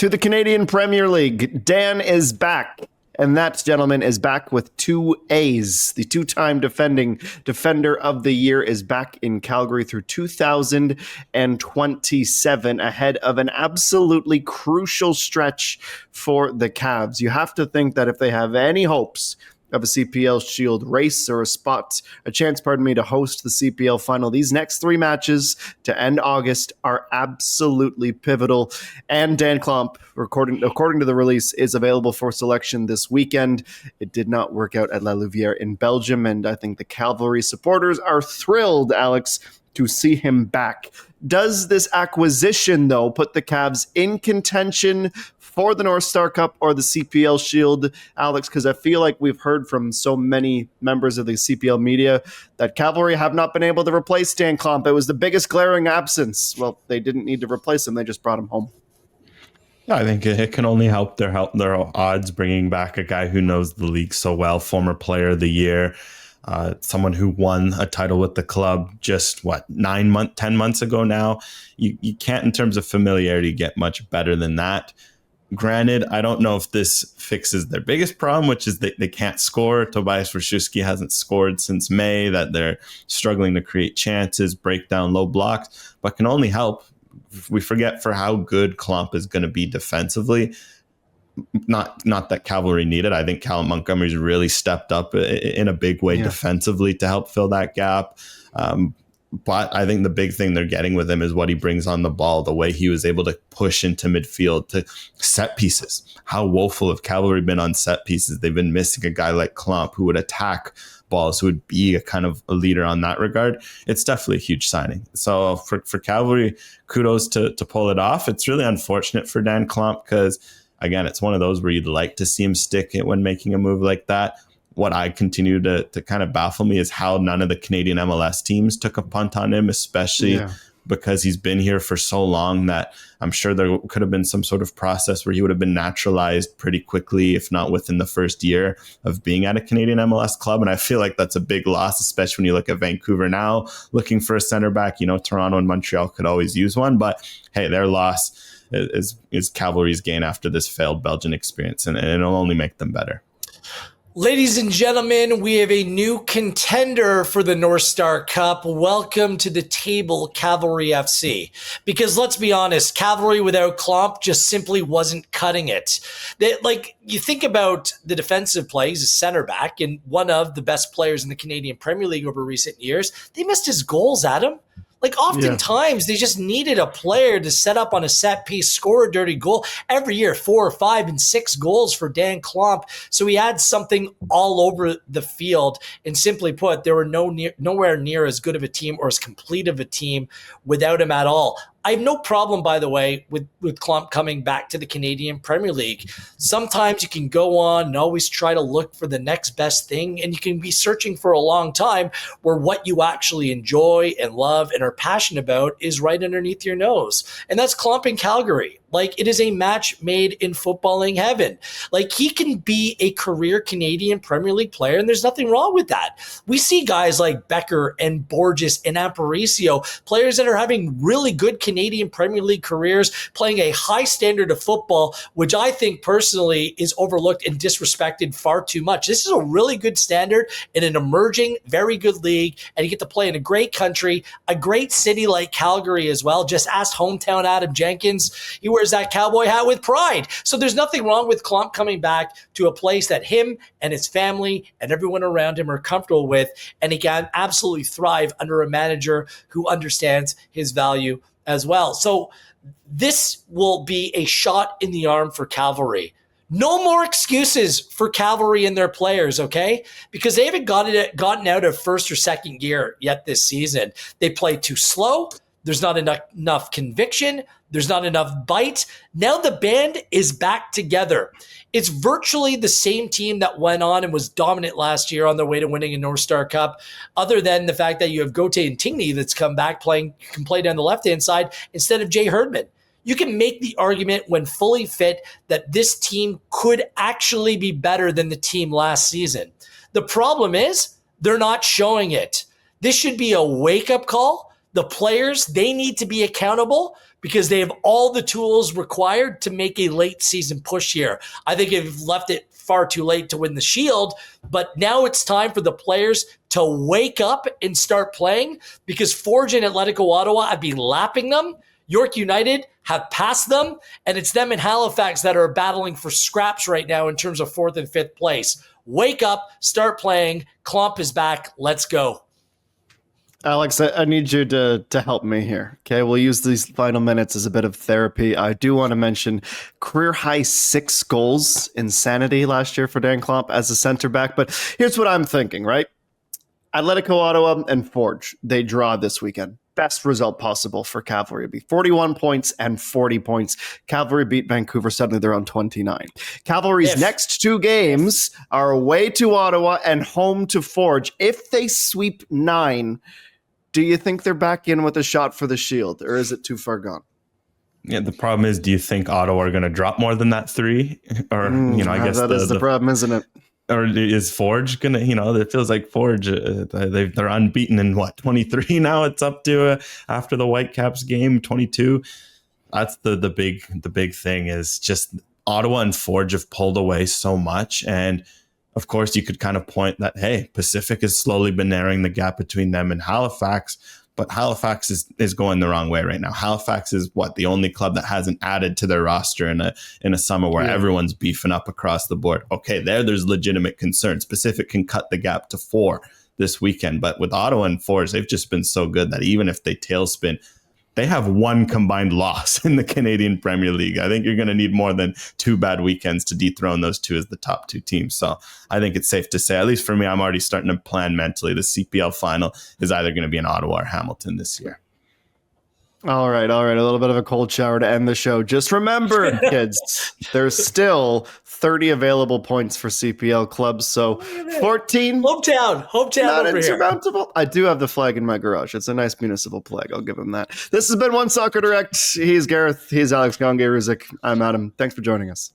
to the Canadian Premier League. Dan is back, and that gentleman is back with 2 A's. The two-time defending Defender of the Year is back in Calgary through 2027, ahead of an absolutely crucial stretch for the Cavs. You have to think that if they have any hopes of a CPL Shield race or a chance, to host the CPL final, these next 3 matches to end August are absolutely pivotal. And Daan Klomp, according to the release, is available for selection this weekend. It did not work out at La Louvière in Belgium, and I think the Cavalry supporters are thrilled, Alex, to see him back. Does this acquisition, though, put the Cavs in contention for the North Star Cup or the CPL Shield, Alex? Because I feel like we've heard from so many members of the CPL media that Cavalry have not been able to replace Daan Klomp. It was the biggest glaring absence. Well, they didn't need to replace him. They just brought him home. Yeah, I think it can only help their odds bringing back a guy who knows the league so well, former player of the year, someone who won a title with the club just 10 months ago now. You can't, in terms of familiarity, get much better than that. Granted, I don't know if this fixes their biggest problem, which is they can't score. Tobias Rashewski hasn't scored since May, that they're struggling to create chances, break down low blocks, but can only help. We forget for how good Klomp is going to be defensively. Not that Cavalry needed. I think Callum Montgomery's really stepped up in a big way defensively to help fill that gap. But I think the big thing they're getting with him is what he brings on the ball, the way he was able to push into midfield, to set pieces. How woeful have Cavalry been on set pieces? They've been missing a guy like Klomp who would attack balls, who would be a kind of a leader on that regard. It's definitely a huge signing. So for Cavalry, kudos to pull it off. It's really unfortunate for Daan Klomp because, again, it's one of those where you'd like to see him stick it when making a move like that. What I continue to kind of baffle me is how none of the Canadian MLS teams took a punt on him, especially because he's been here for so long that I'm sure there could have been some sort of process where he would have been naturalized pretty quickly, if not within the first year of being at a Canadian MLS club. And I feel like that's a big loss, especially when you look at Vancouver now looking for a center back. You know, Toronto and Montreal could always use one, but hey, their loss is Cavalry's gain after this failed Belgian experience, and it'll only make them better. Ladies and gentlemen, we have a new contender for the North Star Cup. Welcome to the table, Cavalry FC. Because let's be honest, Cavalry without Klomp just simply wasn't cutting it. You think about the defensive play, he's a center back and one of the best players in the Canadian Premier League over recent years. They missed his goals, Adam. Oftentimes, they just needed a player to set up on a set piece, score a dirty goal. Every year, 4 or 5 and 6 goals for Daan Klomp. So he had something all over the field. And simply put, there were nowhere near as good of a team or as complete of a team without him at all. I have no problem, by the way, with Klomp coming back to the Canadian Premier League. Sometimes you can go on and always try to look for the next best thing, and you can be searching for a long time where what you actually enjoy and love and are passionate about is right underneath your nose. And that's Klomp in Calgary. It is a match made in footballing heaven. He can be a career Canadian Premier League player, and there's nothing wrong with that. We see guys like Becker and Borges and Aparicio, players that are having really good Canadian Premier League careers, playing a high standard of football, which I think personally is overlooked and disrespected far too much. This is a really good standard in an emerging, very good league, and you get to play in a great country, a great city like Calgary as well. Just ask hometown Adam Jenkins. He wears that cowboy hat with pride. So there's nothing wrong with Klomp coming back to a place that him and his family and everyone around him are comfortable with, and he can absolutely thrive under a manager who understands his value as well. So this will be a shot in the arm for Cavalry. No more excuses for Cavalry and their players, okay? Because they haven't gotten out of first or second gear yet this season. They play too slow. There's not enough conviction. There's not enough bite. Now the band is back together. It's virtually the same team that went on and was dominant last year on their way to winning a North Star Cup, other than the fact that you have Gauthier and Tigney that's come back can play down the left-hand side instead of Jay Herdman. You can make the argument when fully fit that this team could actually be better than the team last season. The problem is they're not showing it. This should be a wake-up call. The players, they need to be accountable. because they have all the tools required to make a late season push here. I think they've left it far too late to win the Shield, but now it's time for the players to wake up and start playing, because Forge and Atletico Ottawa have been lapping them. York United have passed them, and it's them in Halifax that are battling for scraps right now in terms of 4th and 5th place. Wake up, start playing. Klomp is back. Let's go. Alex, I need you to help me here. Okay, we'll use these final minutes as a bit of therapy. I do want to mention career high 6 goals, insanity last year for Daan Klomp as a center back. But here's what I'm thinking, right? Atletico Ottawa and Forge, they draw this weekend. Best result possible for Cavalry would be 41 points and 40 points. Cavalry beat Vancouver. Suddenly they're on 29. Cavalry's next 2 games are away to Ottawa and home to Forge. If they sweep 9, do you think they're back in with a shot for the Shield, or is it too far gone? Yeah, the problem is, do you think Ottawa are going to drop more than that 3? Or, I guess that is the problem, isn't it? Or is Forge going to, it feels like Forge, they're unbeaten in 23 now. It's up to after the Whitecaps game, 22. That's the big thing, is just Ottawa and Forge have pulled away so much. And of course, you could kind of point that, hey, Pacific has slowly been narrowing the gap between them and Halifax, but Halifax is going the wrong way right now. Halifax is the only club that hasn't added to their roster in a summer where everyone's beefing up across the board. Okay, there's legitimate concerns. Pacific can cut the gap to 4 this weekend, but with Ottawa and Forge, they've just been so good that even if they tailspin, they have 1 combined loss in the Canadian Premier League. I think you're going to need more than 2 bad weekends to dethrone those 2 as the top 2 teams. So I think it's safe to say, at least for me, I'm already starting to plan mentally. The CPL final is either going to be in Ottawa or Hamilton this year. All right. A little bit of a cold shower to end the show. Just remember, kids, there's still 30 available points for CPL clubs. So 14. Hometown Not over insurmountable. here. I do have the flag in my garage. It's a nice municipal flag. I'll give him that. This has been OneSoccer Direct. He's Gareth. He's Alex Gonge-Ruzik. I'm Adam. Thanks for joining us.